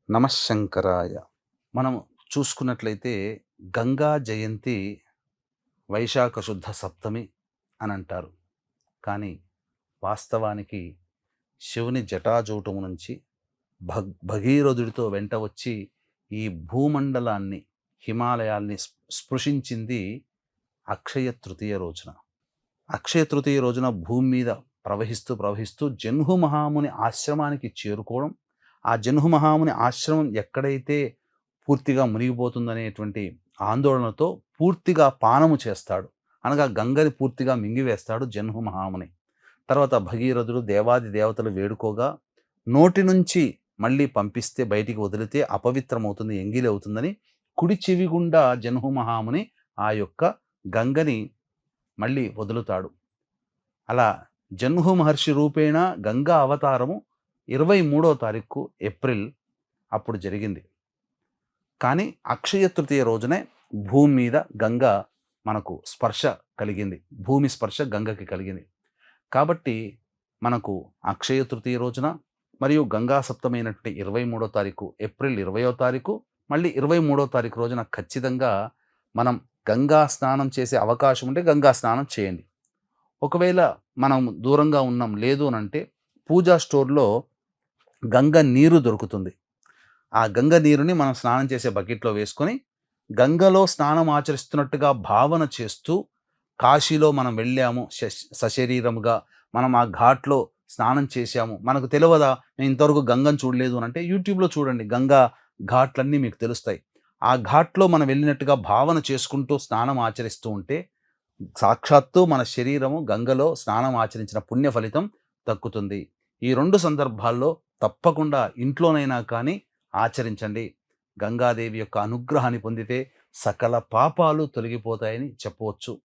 నమఃశంకరాయ. మనం చూసుకున్నట్లయితే గంగా జయంతి వైశాఖ శుద్ధ సప్తమి అని అంటారు. కానీ వాస్తవానికి శివుని జటాజూటము నుంచి భగీరథుడితో వెంట వచ్చి ఈ భూమండలాన్ని, హిమాలయాల్ని స్పృశించింది అక్షయ తృతీయ రోజున. అక్షయ తృతీయ రోజున భూమి మీద ప్రవహిస్తూ జహ్ను మహాముని ఆశ్రమానికి చేరుకోవడం, ఆ జహ్ను మహాముని ఆశ్రమం ఎక్కడైతే పూర్తిగా మునిగిపోతుందనేటువంటి ఆందోళనతో పూర్తిగా పానము చేస్తాడు. అనగా గంగని పూర్తిగా మింగివేస్తాడు జహ్ను మహాముని. తర్వాత భగీరథుడు దేవాది దేవతలు వేడుకోగా నోటి నుంచి మళ్ళీ పంపిస్తే బయటికి వదిలితే అపవిత్రమవుతుంది, ఎంగిలి అవుతుందని కుడి చెవి గుండా జహ్ను మహాముని ఆ యొక్క గంగని మళ్ళీ వదులుతాడు. అలా జహ్ను మహర్షి రూపేణ గంగా అవతారము 23వ తారీఖు ఏప్రిల్ అప్పుడు జరిగింది. కానీ అక్షయ తృతీయ రోజునే భూమి మీద గంగ మనకు స్పర్శ కలిగింది. భూమి స్పర్శ గంగకి కలిగింది. కాబట్టి మనకు అక్షయ తృతీయ రోజున మరియు గంగా సప్తమైనటువంటి 23వ తారీఖు ఏప్రిల్ 20వ తారీఖు మళ్ళీ 23వ తారీఖు రోజున ఖచ్చితంగా మనం గంగా స్నానం చేసే అవకాశం ఉంటే గంగా స్నానం చేయండి. ఒకవేళ మనం దూరంగా ఉన్నాం లేదు అనంటే పూజా స్టోర్‌లో గంగ నీరు దొరుకుతుంది. ఆ గంగ నీరుని మనం స్నానం చేసే బకెట్‌లో వేసుకొని గంగలో స్నానం ఆచరిస్తున్నట్టుగా భావన చేస్తూ కాశీలో మనం వెళ్ళాము సశరీరముగా మనం ఆ ఘాట్‌లో స్నానం చేశాము. మనకు తెలవదా? నేను ఇంతవరకు గంగను చూడలేదు అనంటే యూట్యూబ్‌లో చూడండి. గంగా ఘాట్లన్నీ మీకు తెలుస్తాయి. ఆ ఘాట్‌లో మనం వెళ్ళినట్టుగా భావన చేసుకుంటూ స్నానం ఆచరిస్తూ ఉంటే సాక్షాత్తు మన శరీరము గంగలో స్నానం ఆచరించిన పుణ్య ఫలితం దక్కుతుంది. ఈ 2 సందర్భాల్లో తప్పకుండా ఇంట్లోనైనా కానీ ఆచరించండి. గంగాదేవి యొక్క అనుగ్రహాన్ని పొందితే సకల పాపాలు తొలగిపోతాయని చెప్పవచ్చు.